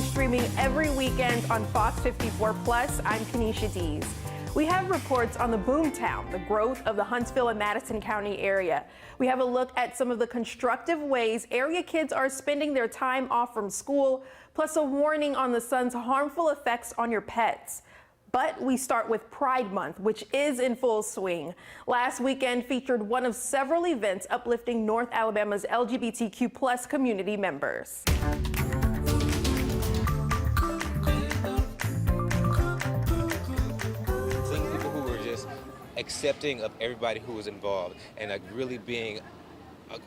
streaming every weekend on FOX54+. I'm Kanisha Dees. We have reports on the boomtown, the growth of the Huntsville and Madison County area. We have a look at some of the constructive ways area kids are spending their time off from school, plus a warning on the sun's harmful effects on your pets. But we start with Pride Month, which is in full swing. Last weekend featured one of several events uplifting North Alabama's LGBTQ+ community members. Accepting of everybody who was involved and really being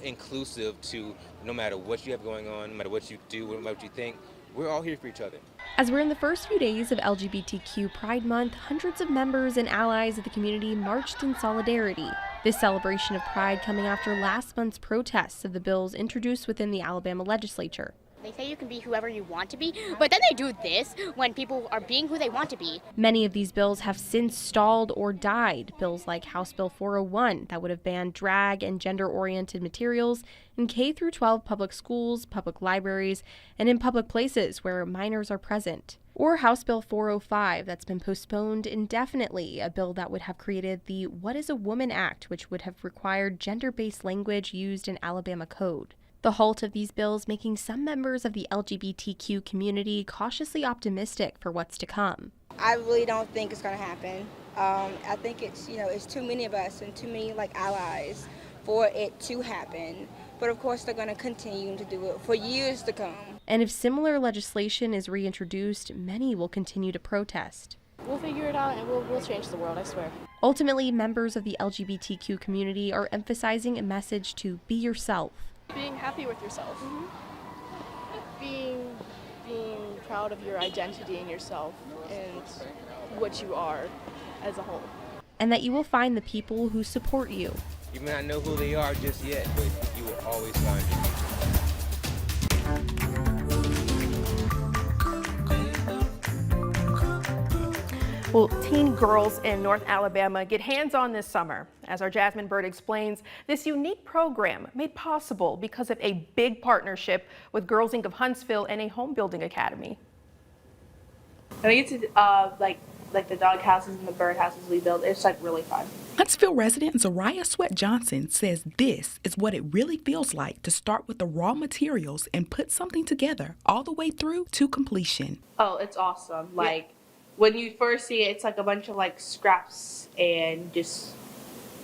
inclusive to no matter what you have going on, no matter what you do, no matter what you think, we're all here for each other. As we're in the first few days of LGBTQ Pride Month, hundreds of members and allies of the community marched in solidarity. This celebration of Pride coming after last month's protests of the bills introduced within the Alabama legislature. They say you can be whoever you want to be, but then they do this when people are being who they want to be. Many of these bills have since stalled or died. Bills like House Bill 401 that would have banned drag and gender-oriented materials in K-12 public schools, public libraries, and in public places where minors are present. Or House Bill 405 that's been postponed indefinitely, a bill that would have created the What is a Woman Act, which would have required gender-based language used in Alabama code. The halt of these bills making some members of the LGBTQ community cautiously optimistic for what's to come. I really don't think it's going to happen. I think it's too many of us and too many allies for it to happen. But of course they're going to continue to do it for years to come. And if similar legislation is reintroduced, many will continue to protest. We'll figure it out and we'll change the world, I swear. Ultimately, members of the LGBTQ community are emphasizing a message to be yourself. Being happy with yourself. Being proud of your identity and yourself and what you are as a whole. And that you will find the people who support you. You may not know who they are just yet, but you will always find your people. Well, teen girls in North Alabama get hands-on this summer. As our Jasmine Bird explains, this unique program made possible because of a big partnership with Girls Inc. of Huntsville and a home building academy. And we get to like the dog houses and the bird houses we build. It's really fun. Huntsville resident Zariah Sweat Johnson says this is what it really feels like to start with the raw materials and put something together all the way through to completion. Oh, it's awesome. When you first see it, it's like a bunch of scraps and just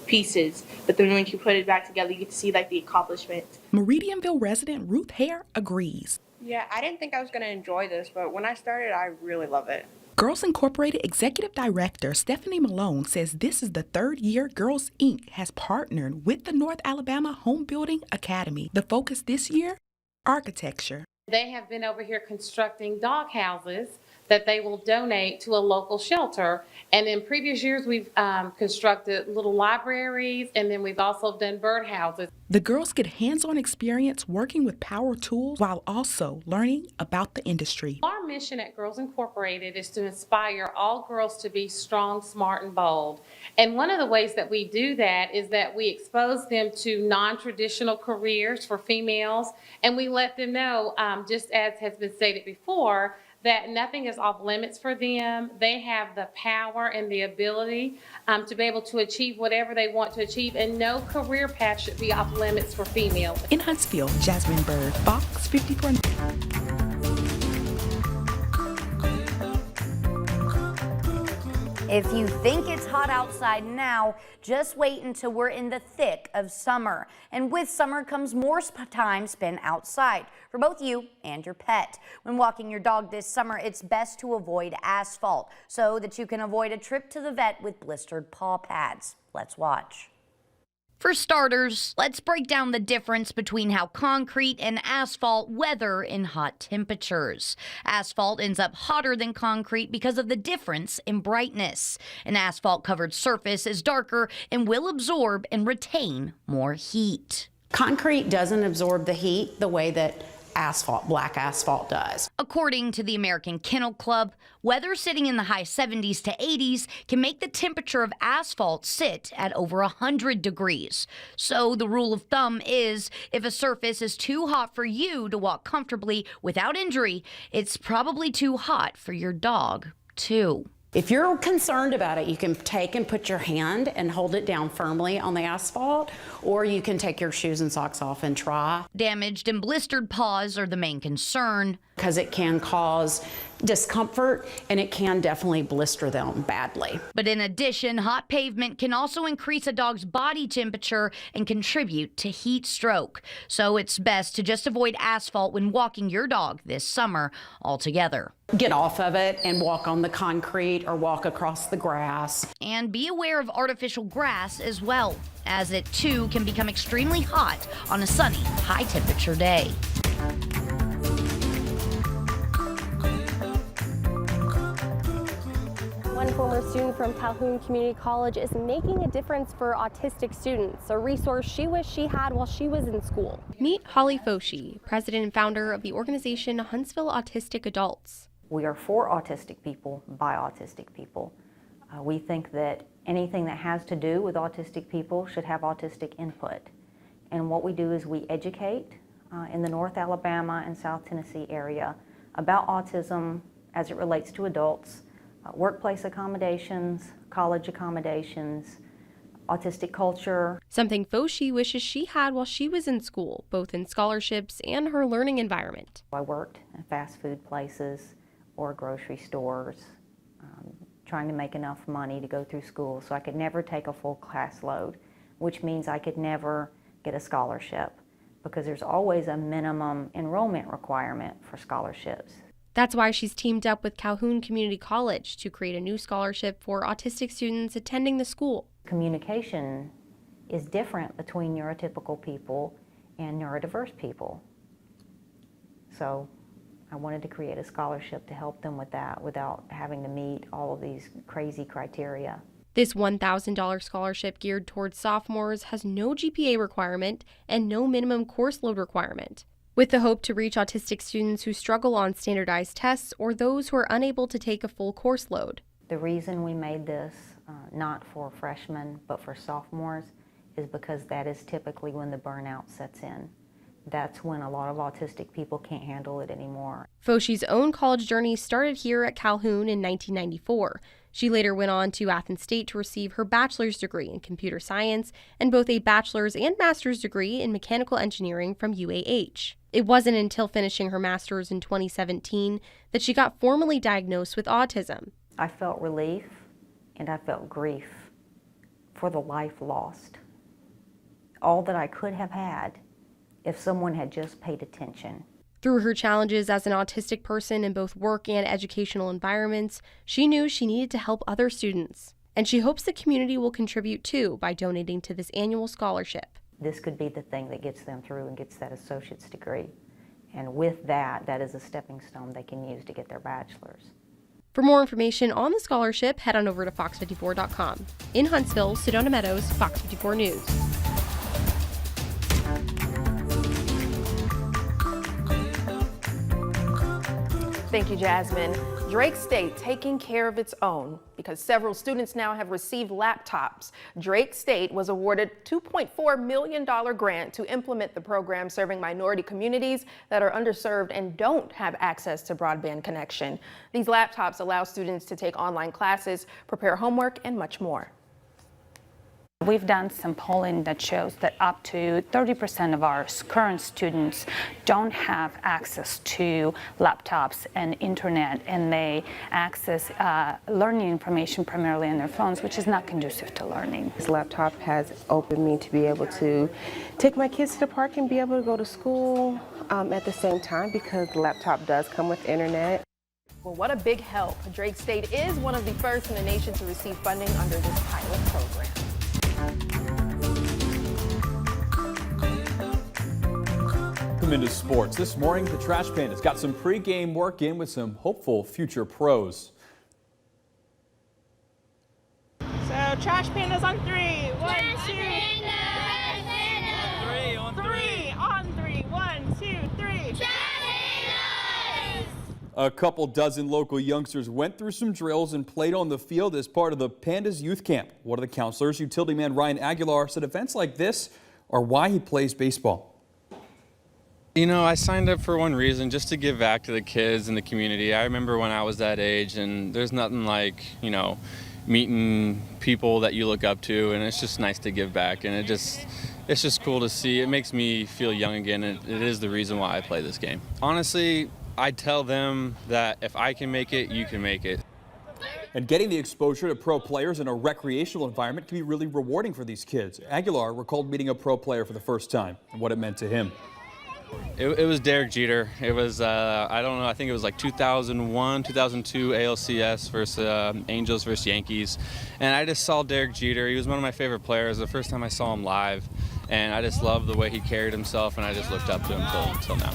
pieces. But then when you put it back together, you get to see the accomplishment. Meridianville resident Ruth Hare agrees. Yeah, I didn't think I was going to enjoy this, but when I started, I really love it. Girls Incorporated Executive Director Stephanie Malone says this is the third year Girls Inc. has partnered with the North Alabama Home Building Academy. The focus this year, architecture. They have been over here constructing dog houses that they will donate to a local shelter. And in previous years, we've constructed little libraries, and then we've also done birdhouses. The girls get hands-on experience working with power tools while also learning about the industry. Our mission at Girls Incorporated is to inspire all girls to be strong, smart, and bold. And one of the ways that we do that is that we expose them to non-traditional careers for females, and we let them know, just as has been stated before, that nothing is off limits for them. They have the power and the ability to be able to achieve whatever they want to achieve, and no career path should be off limits for females. In Huntsville, Jasmine Bird, FOX54. If you think it's hot outside now, just wait until we're in the thick of summer. And with summer comes more time spent outside for both you and your pet. When walking your dog this summer, it's best to avoid asphalt so that you can avoid a trip to the vet with blistered paw pads. Let's watch. For starters, let's break down the difference between how concrete and asphalt weather in hot temperatures. Asphalt ends up hotter than concrete because of the difference in brightness. An asphalt-covered surface is darker and will absorb and retain more heat. Concrete doesn't absorb the heat the way that asphalt, black asphalt does. According to the American Kennel Club, weather sitting in the high 70s to 80s can make the temperature of asphalt sit at over 100 degrees. So the rule of thumb is if a surface is too hot for you to walk comfortably without injury, it's probably too hot for your dog, too. If you're concerned about it, you can take and put your hand and hold it down firmly on the asphalt, or you can take your shoes and socks off and try. Damaged and blistered paws are the main concern, because it can cause discomfort and it can definitely blister them badly. But in addition, hot pavement can also increase a dog's body temperature and contribute to heat stroke. So it's best to just avoid asphalt when walking your dog this summer altogether. Get off of it and walk on the concrete or walk across the grass. And be aware of artificial grass as well, as it too can become extremely hot on a sunny, high temperature day. One former student from Calhoun Community College is making a difference for autistic students, a resource she wished she had while she was in school. Meet Holly Foshi, president and founder of the organization Huntsville Autistic Adults. We are for autistic people by autistic people. We think that anything that has to do with autistic people should have autistic input. And what we do is we educate in the North Alabama and South Tennessee area about autism as it relates to adults, workplace accommodations, college accommodations, autistic culture. Something Foshi wishes she had while she was in school, both in scholarships and her learning environment. I worked in fast food places or grocery stores, trying to make enough money to go through school, so I could never take a full class load, which means I could never get a scholarship because there's always a minimum enrollment requirement for scholarships. That's why she's teamed up with Calhoun Community College to create a new scholarship for autistic students attending the school. Communication is different between neurotypical people and neurodiverse people. So I wanted to create a scholarship to help them with that without having to meet all of these crazy criteria. This $1,000 scholarship geared towards sophomores has no GPA requirement and no minimum course load requirement, with the hope to reach autistic students who struggle on standardized tests or those who are unable to take a full course load. The reason we made this not for freshmen but for sophomores is because that is typically when the burnout sets in. That's when a lot of autistic people can't handle it anymore. Foshi's own college journey started here at Calhoun in 1994. She later went on to Athens State to receive her bachelor's degree in computer science and both a bachelor's and master's degree in mechanical engineering from UAH. It wasn't until finishing her master's in 2017 that she got formally diagnosed with autism. I felt relief and I felt grief for the life lost. All that I could have had if someone had just paid attention. Through her challenges as an autistic person in both work and educational environments, she knew she needed to help other students. And she hopes the community will contribute too by donating to this annual scholarship. This could be the thing that gets them through and gets that associate's degree. And with that, that is a stepping stone they can use to get their bachelor's. For more information on the scholarship, head on over to fox54.com. In Huntsville, Sedona Meadows, Fox 54 News. Thank you, Jasmine. Drake State taking care of its own because several students now have received laptops. Drake State was awarded a $2.4 million grant to implement the program serving minority communities that are underserved and don't have access to broadband connection. These laptops allow students to take online classes, prepare homework, and much more. We've done some polling that shows that up to 30% of our current students don't have access to laptops and internet, and they access learning information primarily on their phones, which is not conducive to learning. This laptop has opened me to be able to take my kids to the park and be able to go to school at the same time because the laptop does come with internet. Well, what a big help. Drake State is one of the first in the nation to receive funding under this pilot program. Welcome into sports. This morning, the Trash Pandas got some pregame work in with some hopeful future pros. So, Trash Pandas on three. One, two. Three on three. On three. 1, 2, 3. Trash A couple dozen local youngsters went through some drills and played on the field as part of the Pandas Youth Camp. One of the counselors, utility man Ryan Aguilar, said events like this are why he plays baseball. You know, I signed up for one reason, just to give back to the kids in the community. I remember when I was that age, and there's nothing like, you know, meeting people that you look up to, and it's just nice to give back, and it's just cool to see. It makes me feel young again, and it is the reason why I play this game. Honestly, I tell them that if I can make it, you can make it. And getting the exposure to pro players in a recreational environment can be really rewarding for these kids. Aguilar recalled meeting a pro player for the first time and what it meant to him. It was Derek Jeter. It was, I don't know, I think it was like 2001, 2002 ALCS versus Angels versus Yankees. And I just saw Derek Jeter. He was one of my favorite players. The first time I saw him live. And I just loved the way he carried himself, and I just looked up to him until now.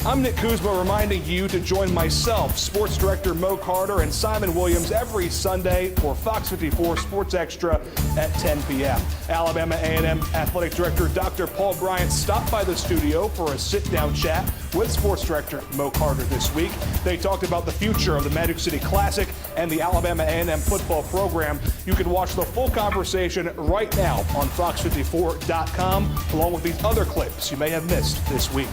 I'm Nick Kuzma reminding you to join myself, Sports Director Mo Carter, and Simon Williams every Sunday for Fox 54 Sports Extra at 10 p.m. Alabama A&M Athletic Director Dr. Paul Bryant stopped by the studio for a sit-down chat with Sports Director Mo Carter this week. They talked about the future of the Magic City Classic and the Alabama A&M football program. You can watch the full conversation right now on fox54.com, along with these other clips you may have missed this week.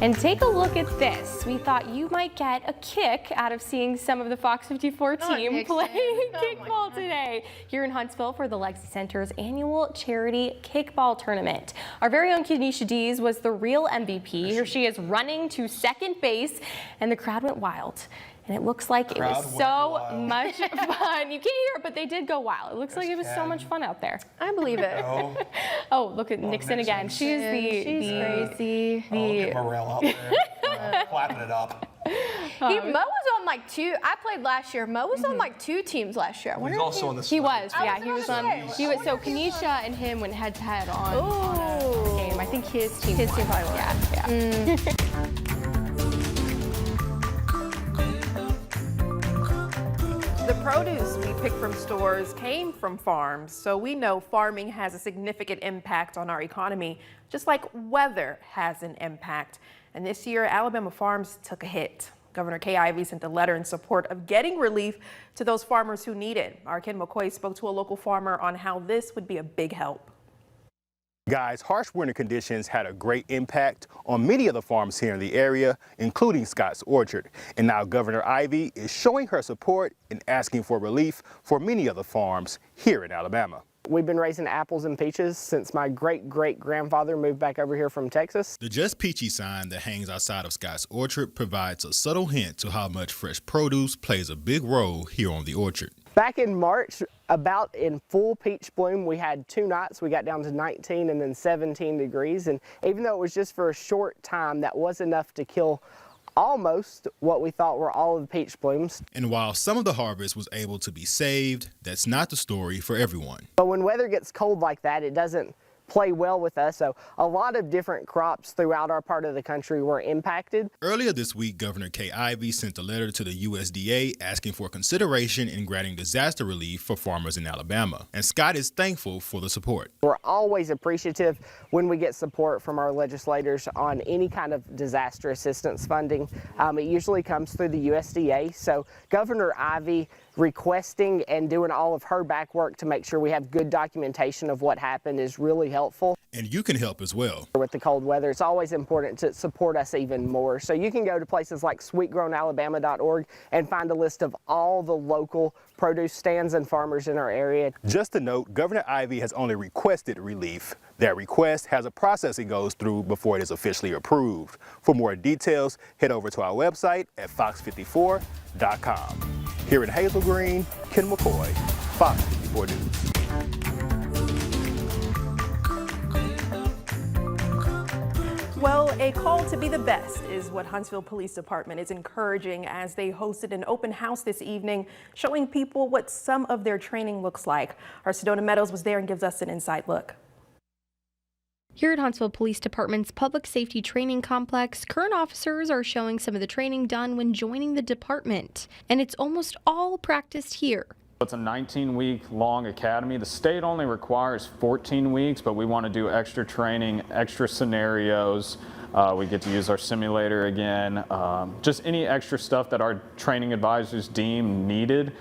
And take a look at this. We thought you might get a kick out of seeing some of the Fox 54 team playing kickball today here in Huntsville for the Lexi Center's annual charity kickball tournament. Our very own Kenesha Dees was the real MVP. Here she is running to second base, and the crowd went wild. And it looks like it was so much fun. You can't hear it, but they did go wild. It looks like it was so much fun out there. I believe it. Oh, look at Nixon again. She's crazy. Get Morrell out there, clapping it up. Mo was on like two. I played last year. Mo was on like two teams last year. He's also on the He was, yeah. He was on. He was. So Kenesha and him went head to head on a game. I think his team. His team probably won. Yeah. The produce we pick from stores came from farms, so we know farming has a significant impact on our economy, just like weather has an impact. And this year, Alabama farms took a hit. Governor Kay Ivey sent a letter in support of getting relief to those farmers who need it. Our Ken McCoy spoke to a local farmer on how this would be a big help. Guys, harsh winter conditions had a great impact on many of the farms here in the area, including Scott's Orchard. And now Governor Ivey is showing her support and asking for relief for many of the farms here in Alabama. We've been raising apples and peaches since my great-great-grandfather moved back over here from Texas. The Just Peachy sign that hangs outside of Scott's Orchard provides a subtle hint to how much fresh produce plays a big role here on the orchard. Back in March, about in full peach bloom, we had 2 nights. We got down to 19 and then 17 degrees. And even though it was just for a short time, that was enough to kill almost what we thought were all of the peach blooms. And while some of the harvest was able to be saved, that's not the story for everyone. But when weather gets cold like that, it doesn't play well with us. So a lot of different crops throughout our part of the country were impacted. Earlier this week, Governor Kay Ivey sent a letter to the USDA asking for consideration in granting disaster relief for farmers in Alabama. And Scott is thankful for the support. We're always appreciative when we get support from our legislators on any kind of disaster assistance funding. It usually comes through the USDA. So Governor Ivey requesting and doing all of her back work to make sure we have good documentation of what happened is really helpful. And you can help as well. With the cold weather, it's always important to support us even more. So you can go to places like sweetgrownalabama.org and find a list of all the local produce stands and farmers in our area. Just a note, Governor Ivey has only requested relief. That request has a process it goes through before it is officially approved. For more details, head over to our website at fox54.com. Here in Hazel Green, Ken McCoy, Fox 54 News. Well, a call to be the best is what Huntsville Police Department is encouraging as they hosted an open house this evening, showing people what some of their training looks like. Our Sedona Meadows was there and gives us an inside look. Here at Huntsville Police Department's Public Safety Training Complex, current officers are showing some of the training done when joining the department, and it's almost all practiced here. It's a 19-week long academy. The state only requires 14 weeks, but we want to do extra training, extra scenarios. We get to use our simulator again. Just any extra stuff that our training advisors deem needed,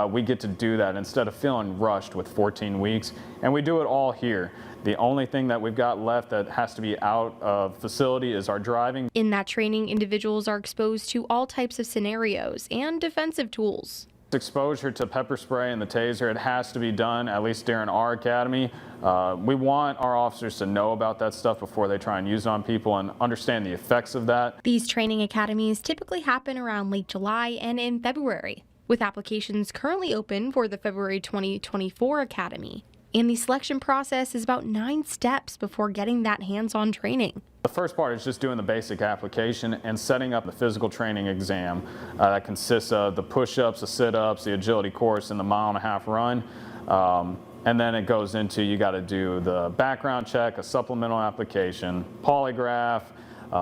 we get to do that instead of feeling rushed with 14 weeks. And we do it all here. The only thing that we've got left that has to be out of facility is our driving. In that training, individuals are exposed to all types of scenarios and defensive tools. Exposure to pepper spray and the taser, it has to be done, at least during our academy. We want our officers to know about that stuff before they try and use it on people and understand the effects of that. These training academies typically happen around late July and in February, with applications currently open for the February 2024 academy. And the selection process is about 9 steps before getting that hands-on training. The first part is just doing the basic application and setting up the physical training exam. That consists of the push-ups, the sit-ups, the agility course, and the 1.5 mile run. And then it goes into, you got to do the background check, a supplemental application, polygraph,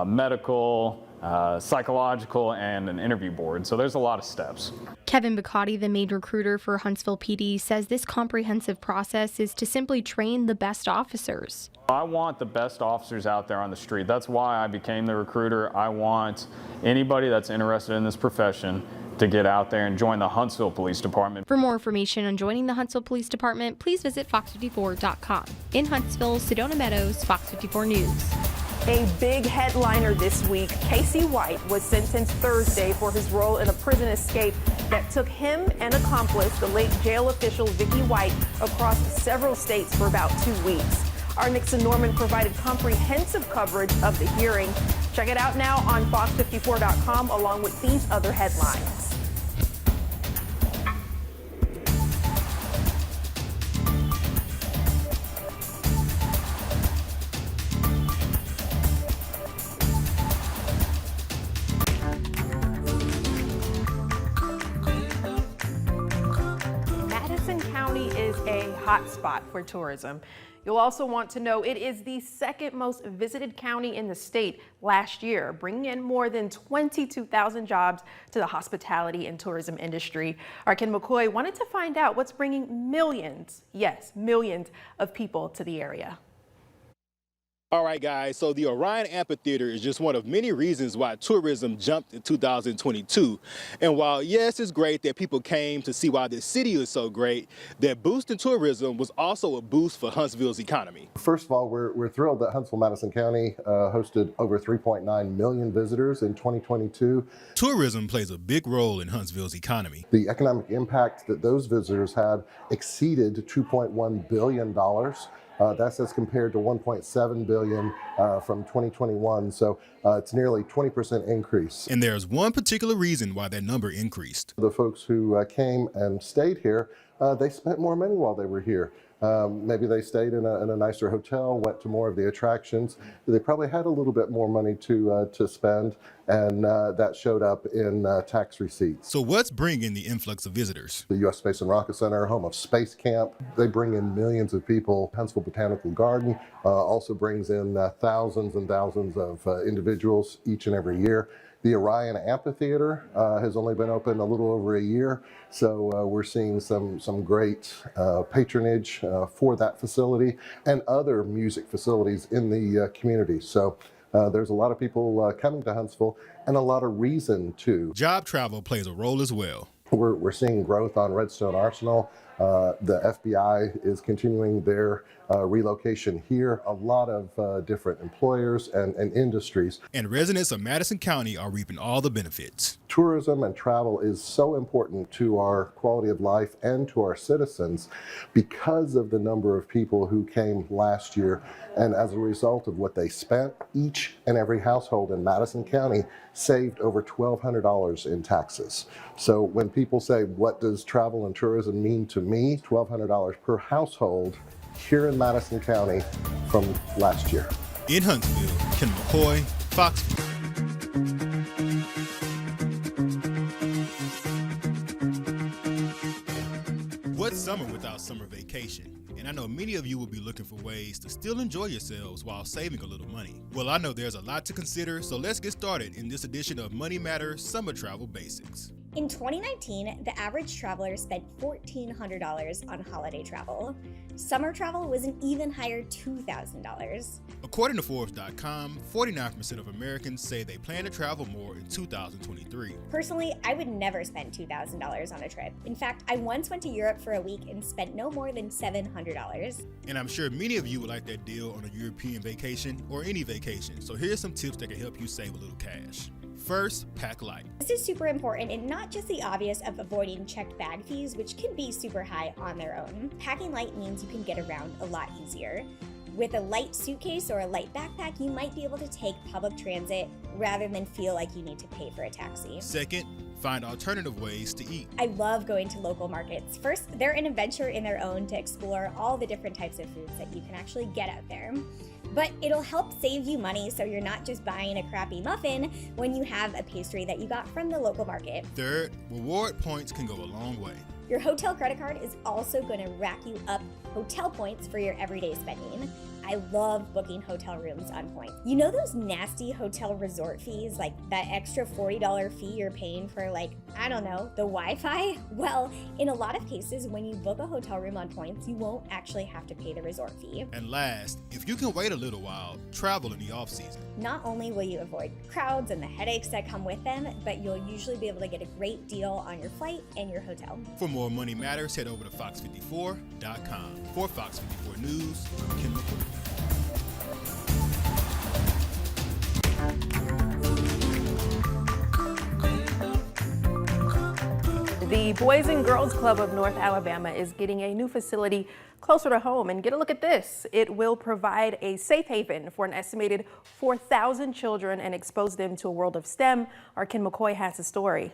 medical, psychological, and an interview board. So there's a lot of steps. Kevin Bacati, the main recruiter for Huntsville PD, says this comprehensive process is to simply train the best officers. I want the best officers out there on the street. That's why I became the recruiter. I want anybody that's interested in this profession to get out there and join the Huntsville Police Department. For more information on joining the Huntsville Police Department, please visit fox54.com. In Huntsville, Sedona Meadows, Fox 54 News. A big headliner this week, Casey White was sentenced Thursday for his role in a prison escape that took him and accomplice, the late jail official Vicky White, across several states for about 2 weeks. Our Nixon Norman provided comprehensive coverage of the hearing. Check it out now on fox54.com along with these other headlines. Hotspot for tourism. You'll also want to know it is the second most visited county in the state last year, bringing in more than 22,000 jobs to the hospitality and tourism industry. Our Ken McCoy wanted to find out what's bringing millions, yes, millions of people to the area. All right, guys, so the Orion Amphitheater is just one of many reasons why tourism jumped in 2022. And while, yes, it's great that people came to see why this city is so great, that boost in tourism was also a boost for Huntsville's economy. First of all, we're thrilled that Huntsville-Madison County hosted over 3.9 million visitors in 2022. Tourism plays a big role in Huntsville's economy. The economic impact that those visitors had exceeded $2.1 billion. That's as compared to $1.7 billion from 2021. So it's nearly 20% increase. And there's one particular reason why that number increased. The folks who came and stayed here, they spent more money while they were here. Maybe they stayed in a nicer hotel, went to more of the attractions. They probably had a little bit more money to spend, and that showed up in tax receipts. So what's bringing the influx of visitors? The U.S. Space and Rocket Center, home of Space Camp, they bring in millions of people. Huntsville Botanical Garden also brings in thousands and thousands of individuals each and every year. The Orion Amphitheater has only been open a little over a year, so we're seeing some great patronage for that facility and other music facilities in the community. So there's a lot of people coming to Huntsville and a lot of reason to. Job travel plays a role as well. We're seeing growth on Redstone Arsenal. The FBI is continuing their relocation here. A lot of different employers and industries. And residents of Madison County are reaping all the benefits. Tourism and travel is so important to our quality of life and to our citizens because of the number of people who came last year. And as a result of what they spent, each and every household in Madison County saved over $1,200 in taxes. So when people say, what does travel and tourism mean to me? $1,200 per household here in Madison County from last year. In Huntsville, Ken McCoy, Fox. What's summer without summer vacation? And I know many of you will be looking for ways to still enjoy yourselves while saving a little money. Well, I know there's a lot to consider, so let's get started in this edition of Money Matters Summer Travel Basics. In 2019, the average traveler spent $1,400 on holiday travel. Summer travel was an even higher $2,000. According to Forbes.com, 49% of Americans say they plan to travel more in 2023. Personally, I would never spend $2,000 on a trip. In fact, I once went to Europe for a week and spent no more than $700. And I'm sure many of you would like that deal on a European vacation or any vacation. So here's some tips that can help you save a little cash. First, pack light. This is super important, and not just the obvious of avoiding checked bag fees, which can be super high on their own. Packing light means you can get around a lot easier. With a light suitcase or a light backpack, you might be able to take public transit rather than feel like you need to pay for a taxi. Second, find alternative ways to eat. I love going to local markets. First, they're an adventure in their own to explore all the different types of foods that you can actually get out there. But it'll help save you money so you're not just buying a crappy muffin when you have a pastry that you got from the local market. Third, reward points can go a long way. Your hotel credit card is also going to rack you up hotel points for your everyday spending. I love booking hotel rooms on points. You know those nasty hotel resort fees, like that extra $40 fee you're paying for, like, I don't know, the Wi-Fi? Well, in a lot of cases, when you book a hotel room on points, you won't actually have to pay the resort fee. And last, if you can wait a little while, travel in the off-season. Not only will you avoid crowds and the headaches that come with them, but you'll usually be able to get a great deal on your flight and your hotel. For more Money Matters, head over to FOX54.com. For Fox 54 News, I'm Ken McCoy. The Boys and Girls Club of North Alabama is getting a new facility closer to home. And get a look at this. It will provide a safe haven for an estimated 4,000 children and expose them to a world of STEM. Our Ken McCoy has the story.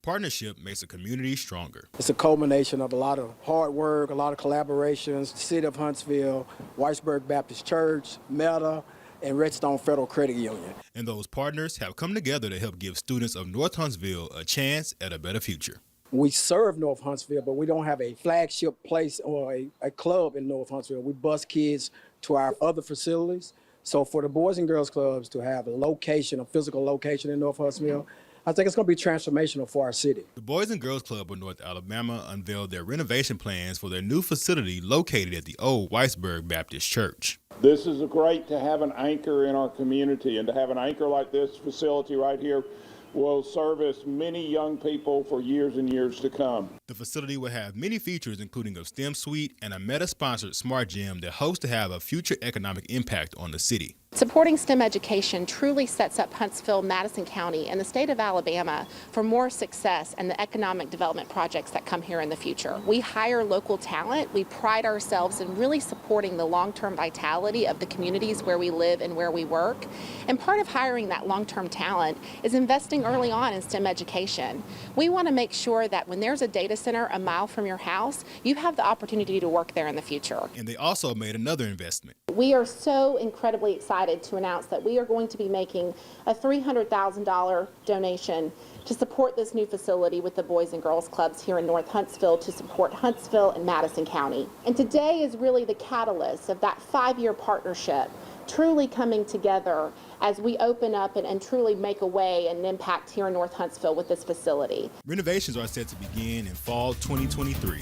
Partnership makes a community stronger. It's a culmination of a lot of hard work, a lot of collaborations, the City of Huntsville, Whitesburg Baptist Church, Meta, and Redstone Federal Credit Union. And those partners have come together to help give students of North Huntsville a chance at a better future. We serve North Huntsville, but we don't have a flagship place or a club in North Huntsville. We bus kids to our other facilities. So for the Boys and Girls Clubs to have a location, a physical location in North Huntsville, I think it's going to be transformational for our city. The Boys and Girls Club of North Alabama unveiled their renovation plans for their new facility located at the old Whitesburg Baptist Church. This is great to have an anchor in our community, and to have an anchor like this facility right here will service many young people for years and years to come. The facility will have many features, including a STEM suite and a Meta-sponsored smart gym that hopes to have a future economic impact on the city. Supporting STEM education truly sets up Huntsville, Madison County, and the state of Alabama for more success and the economic development projects that come here in the future. We hire local talent. We pride ourselves in really supporting the long-term vitality of the communities where we live and where we work. And part of hiring that long-term talent is investing early on in STEM education. We want to make sure that when there's a data center a mile from your house, you have the opportunity to work there in the future. And they also made another investment. We are so incredibly excited to announce that we are going to be making a $300,000 donation to support this new facility with the Boys and Girls Clubs here in North Huntsville to support Huntsville and Madison County. And today is really the catalyst of that 5-year partnership truly coming together as we open up and truly make a way and impact here in North Huntsville with this facility. Renovations are set to begin in fall 2023.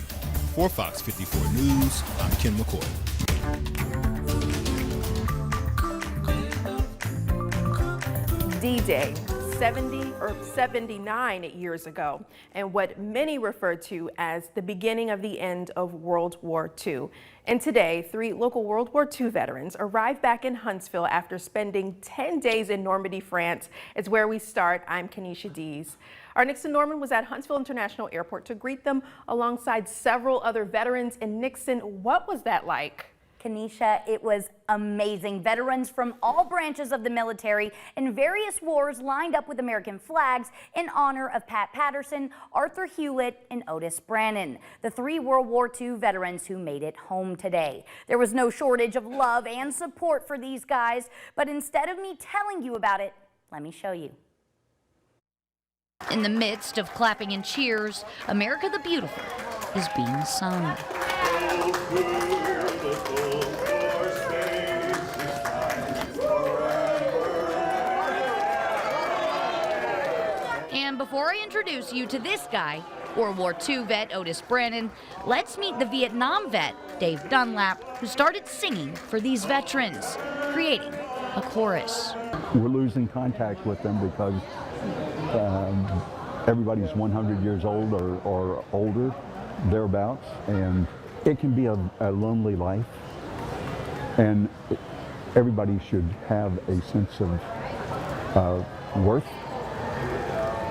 For Fox 54 News, I'm Ken McCoy. D-Day, 79 years ago, and what many refer to as the beginning of the end of World War II. And today, 3 local World War II veterans arrived back in Huntsville after spending 10 days in Normandy, France. It's where we start. I'm Kenesha Dees. Our Nixon Norman was at Huntsville International Airport to greet them alongside several other veterans. And Nixon, what was that like? Kenesha, it was amazing. Veterans from all branches of the military in various wars lined up with American flags in honor of Pat Patterson, Arthur Hewitt, and Otis Brannon, the 3 World War II veterans who made it home today. There was no shortage of love and support for these guys, but instead of me telling you about it, let me show you. In the midst of clapping and cheers, America the Beautiful is being sung. And before I introduce you to this guy, World War II vet Otis Brannon, let's meet the Vietnam vet, Dave Dunlap, who started singing for these veterans, creating a chorus. We're losing contact with them because everybody's 100 years old or older, thereabouts, and it can be a lonely life, and everybody should have a sense of worth,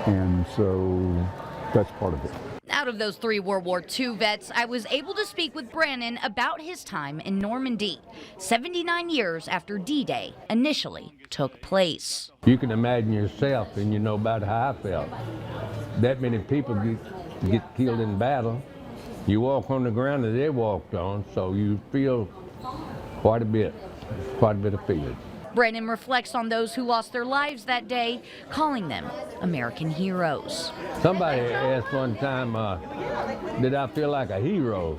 and so that's part of it. Out of those 3 World War II vets, I was able to speak with Brannon about his time in Normandy, 79 years after D-Day initially took place. You can imagine yourself, and you know about how I felt. That many people get killed in battle. You walk on the ground that they walked on, so you feel quite a bit of feeling. Brannon reflects on those who lost their lives that day, calling them American heroes. Somebody asked one time, did I feel like a hero?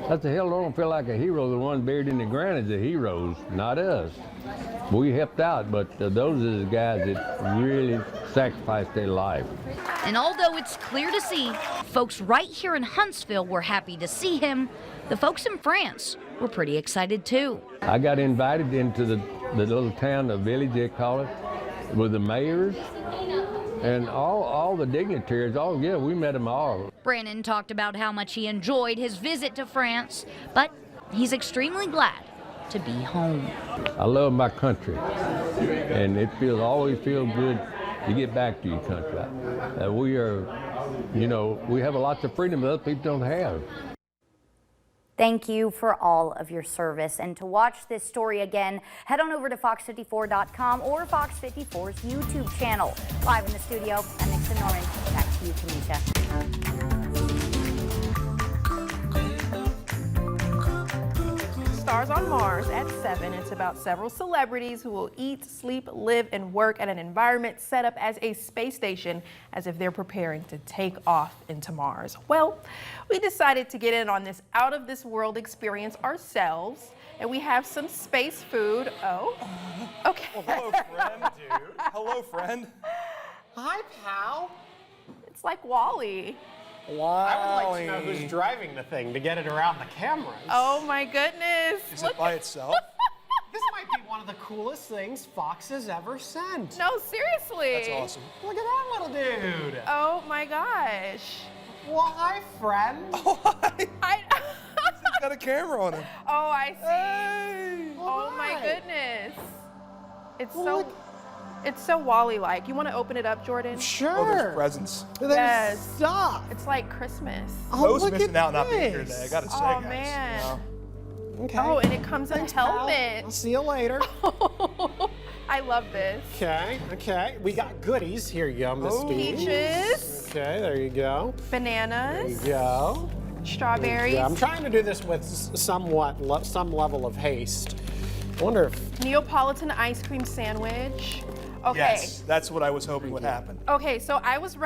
I said, hell, I don't feel like a hero. The one buried in the ground is the heroes, not us. We helped out, but those are the guys that really sacrificed their life. And although it's clear to see, folks right here in Huntsville were happy to see him, the folks in France were pretty excited too. I got invited into the little town, the village they call it, with the mayors and all the dignitaries. Oh yeah, we met them all. Brannon talked about how much he enjoyed his visit to France, but he's extremely glad to be home. I love my country, and it always feels good to get back to your country. We are, we have lots of freedom that other people don't have. Thank you for all of your service. And to watch this story again, head on over to fox54.com or Fox54's YouTube channel. Live in the studio, I'm Nixon Norman. Back to you, Kanisha. Stars on Mars at 7. It's about several celebrities who will eat, sleep, live, and work at an environment set up as a space station, as if they're preparing to take off into Mars. Well, we decided to get in on this out-of-this-world experience ourselves, and we have some space food. Oh, okay. Well, hello, friend, dude. Hello, friend. Hi, pal. It's like WALL-E. Wow. I would like to know who's driving the thing to get it around the cameras. Oh my goodness. Is it by itself? This might be one of the coolest things Fox has ever sent. No, seriously. That's awesome. Look at that little dude. Oh my gosh. Well, hi, friend. Oh, hi. He's got a camera on him. Oh, I see. Hey. Oh my Hi. goodness. It's so WALL-E-like. You want to open it up, Jordan? Sure. Oh, there's presents. There's stuff. It's like Christmas. Mo's missing out not being here today, I gotta say, Oh guys. man. Okay. Oh, and it comes in a Thanks, pal. helmet. I'll see you later. I love this. Okay. We got goodies. Here you go, Miss Steve. Peaches. Okay, there you go. Bananas. There you go. Strawberries. Yeah, I'm trying to do this with some level of haste. I wonder if Neapolitan ice cream sandwich. Okay. Yes, that's what I was hoping would happen. Okay, so I love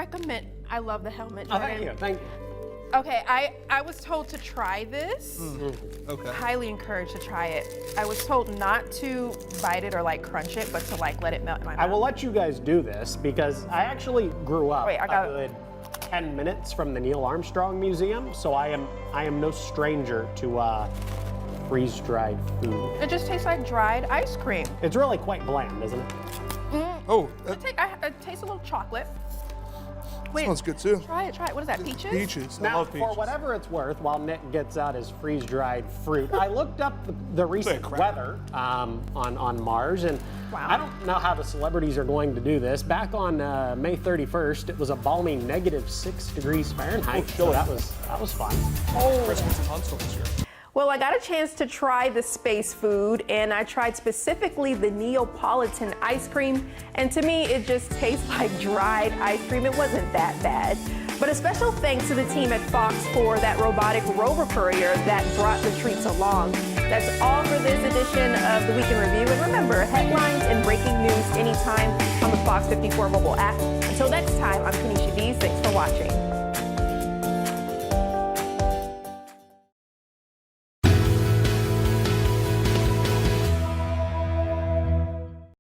the helmet, Jordan. thank you. Okay, I was told to try this. Okay. Highly encouraged to try it. I was told not to bite it or like crunch it, but to like let it melt in my mouth. I will let you guys do this because I actually grew up a good 10 minutes from the Neil Armstrong Museum, so I am no stranger to freeze-dried food. It just tastes like dried ice cream. It's really quite bland, isn't it? Oh, I taste a little chocolate. Wait, smells good too. Try it. What is that, peaches? Peaches. I Now, love peaches. for whatever it's worth, while Nick gets out his freeze-dried fruit, I looked up the recent weather on Mars, and I don't know how the celebrities are going to do this. Back on May 31st, it was a balmy -6 degrees Fahrenheit. So that was fun. Christmas in Huntsville this year. Well, I got a chance to try the space food, and I tried specifically the Neapolitan ice cream, and to me, it just tastes like dried ice cream. It wasn't that bad. But a special thanks to the team at Fox for that robotic rover courier that brought the treats along. That's all for this edition of the Week in Review. And remember, headlines and breaking news anytime on the Fox 54 mobile app. Until next time, I'm Kanisha Dees. Thanks for watching.